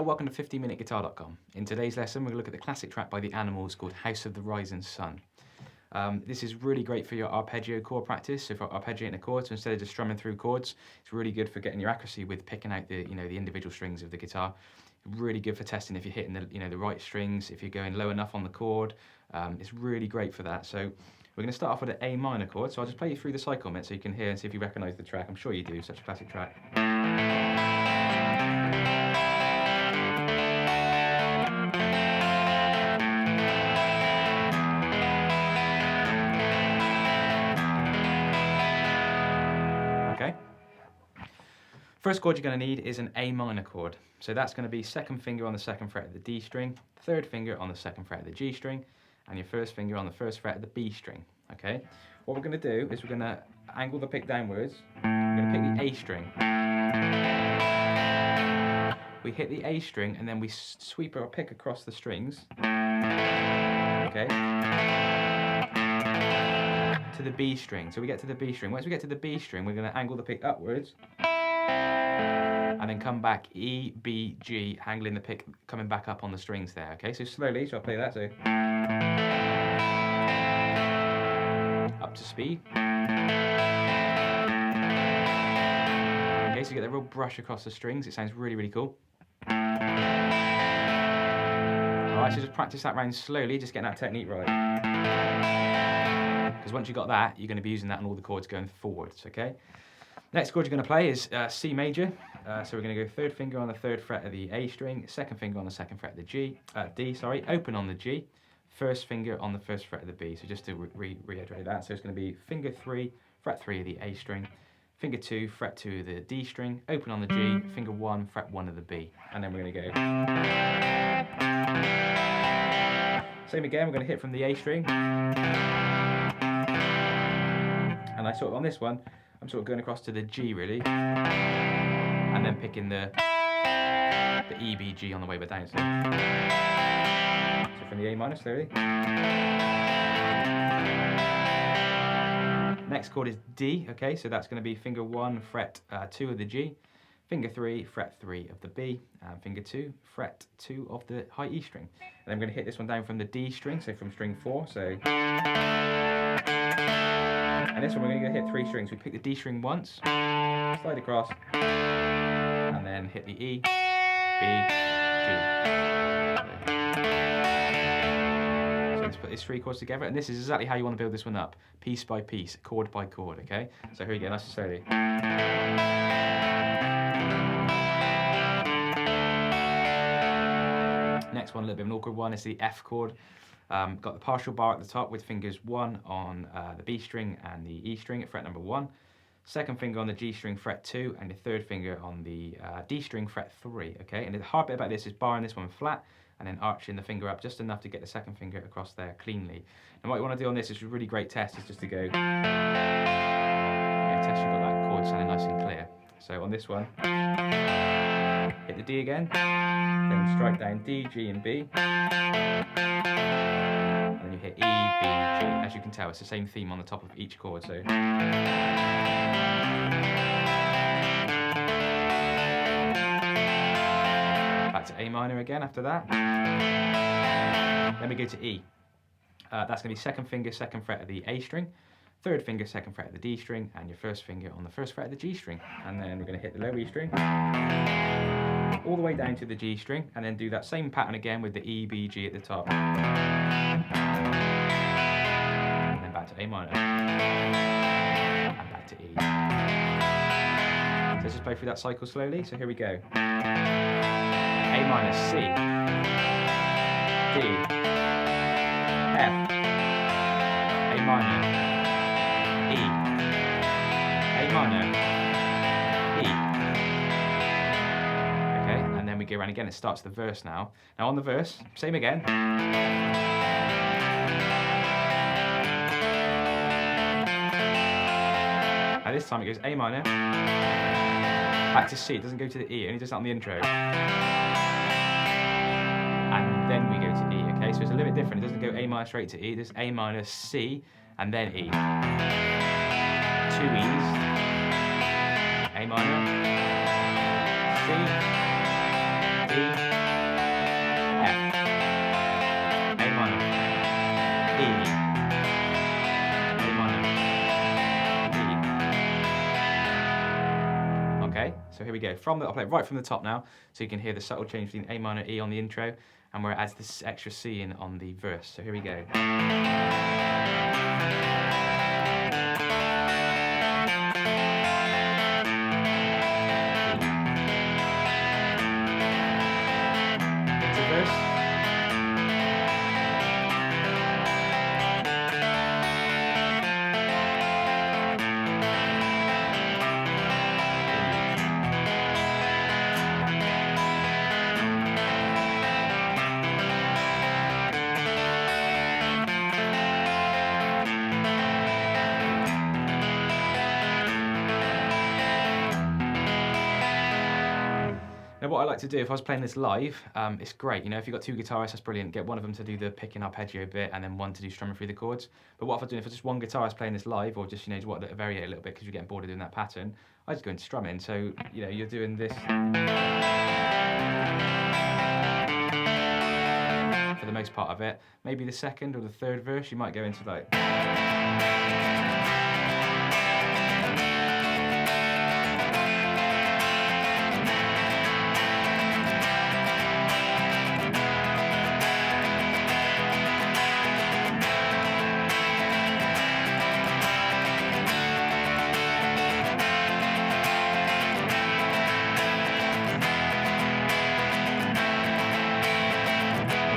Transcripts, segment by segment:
Hello, welcome to 50minuteguitar.com. In today's lesson, we're going to look at the classic track by the Animals called House of the Rising Sun. This is really great for your arpeggio chord practice, so for arpeggiating a chord, so instead of just strumming through chords, it's really good for getting your accuracy with picking out the individual strings of the guitar. Really good for testing if you're hitting the right strings, if you're going low enough on the chord. It's really great for that. So we're going to start off with an A minor chord, so I'll just play you through the cycle bit so you can hear and see if you recognise the track. I'm sure you do, such a classic track. Okay. First chord you're going to need is an A minor chord. So that's going to be second finger on the second fret of the D string, third finger on the second fret of the G string, and your first finger on the first fret of the B string. Okay. What we're going to do is we're going to angle the pick downwards. We're going to pick the A string. We hit the A string and then we sweep our pick across the strings. Okay. To the B string. So we get to the B string. Once we get to the B string, we're going to angle the pick upwards and then come back E, B, G, angling the pick, coming back up on the strings there. Okay, so slowly, so I'll play that. So up to speed. Okay, so you get that real brush across the strings. It sounds really, really cool. Alright, so just practice that round slowly, just getting that technique right. Because once you've got that, you're going to be using that on all the chords going forwards, okay? Next chord you're going to play is C major. So we're going to go third finger on the third fret of the A string, second finger on the second fret of the D, open on the G, first finger on the first fret of the B. So just to reiterate that, so it's going to be finger 3, fret 3 of the A string, finger 2, fret 2 of the D string, open on the G, finger 1, fret 1 of the B. And then we're going to go. Same again, we're going to hit from the A string. And I sort of, on this one, I'm sort of going across to the G really. And then picking the E, B, G on the way back down. So from the A minor slowly. Next chord is D, okay, so that's going to be finger 1, fret 2 of the G, finger 3, fret 3 of the B, and finger 2, fret 2 of the high E string. And I'm going to hit this one down from the D string, so from string 4, so. And this one we're going to hit 3 strings. We pick the D string once, slide across, and then hit the E, B, G. So let's put these 3 chords together, and this is exactly how you want to build this one up, piece by piece, chord by chord, okay? So here we go, nice and slowly. Next one, a little bit of an awkward one, is the F chord. Got the partial bar at the top with fingers 1 on the B string and the E string at fret number 1, second finger on the G string, fret 2, and the third finger on the D string, fret 3, okay? And the hard bit about this is barring this one flat and then arching the finger up just enough to get the second finger across there cleanly. And what you want to do on this is a really great test, is just to go, test you've got that chord sounding nice and clear. So on this one, hit the D again, then strike down D, G and B, and then you hit E, B, G. As you can tell, it's the same theme on the top of each chord. So back to A minor again after that. Then we go to E. That's going to be second finger, second fret of the A string, third finger, second fret of the D string, and your first finger on the first fret of the G string. And then we're going to hit the low E string, all the way down to the G string, and then do that same pattern again with the E, B, G at the top. And then back to A minor. And back to E. So let's just play through that cycle slowly. So here we go. A minor, C, D, F, A minor, E, A minor, E. Okay, and then we go around again. It starts the verse now. Now on the verse, same again. Now this time it goes A minor, back to C. It doesn't go to the E, it only does that on the intro. And then we go to E, okay? So it's a little bit different. It doesn't go A minor straight to E. There's A minor, C, and then E. 2 E's. A minor, C, E, So here we go. I'll play it right from the top now, so you can hear the subtle change between A minor, E on the intro, and where it adds this extra C in on the verse. So here we go. Into verse. Now what I like to do, if I was playing this live, it's great. You know, if you've got two guitarists, that's brilliant. Get one of them to do the picking arpeggio bit and then one to do strumming through the chords. But what if I'm just one guitarist playing this live, or just, you know, just want to vary it a little bit because you're getting bored of doing that pattern, I just go into strumming. So, you know, you're doing this for the most part of it. Maybe the second or the third verse, you might go into like...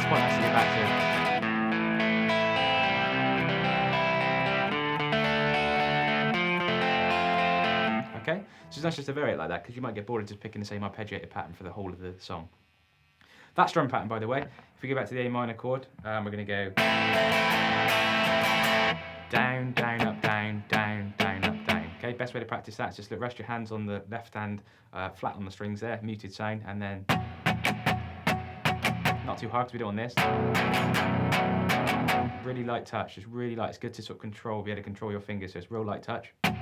quite nice to get back to. Okay, so it's nice just to vary it like that, because you might get bored of just picking the same arpeggiated pattern for the whole of the song. That strum pattern, by the way, if we go back to the A minor chord, we're going to go down, down, up, down, down, down, up, down. Okay, best way to practice that is just rest your hands on the left hand flat on the strings there, muted sound, and then not too hard because we don't want this. Really light touch, just really light. It's good to sort of be able to control your fingers, so it's real light touch. If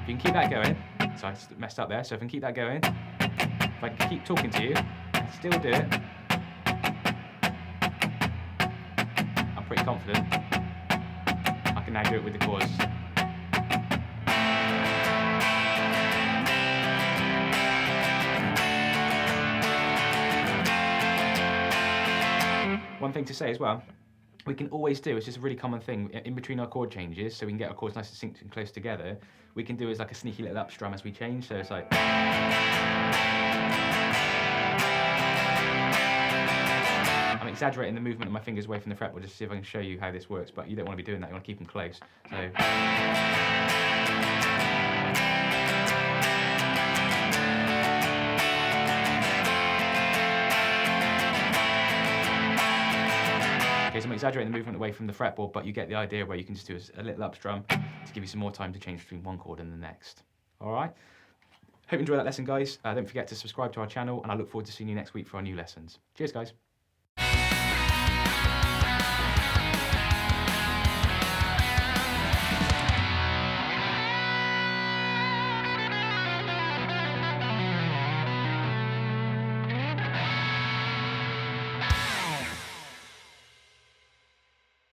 you can keep that going, so I messed up there, so if I can keep that going, if I can keep talking to you, still do it, I'm pretty confident I can now do it with the chords. One thing to say as well, we can always do, it's just a really common thing, in between our chord changes, so we can get our chords nice and synced and close together, we can do is like a sneaky little up strum as we change, so it's like... I'm exaggerating the movement of my fingers away from the fretboard just to see if I can show you how this works, but you don't want to be doing that, you want to keep them close. So... Okay, so I'm exaggerating the movement away from the fretboard, but you get the idea where you can just do a little up strum to give you some more time to change between one chord and the next. All right? Hope you enjoyed that lesson, guys. Don't forget to subscribe to our channel, and I look forward to seeing you next week for our new lessons. Cheers, guys.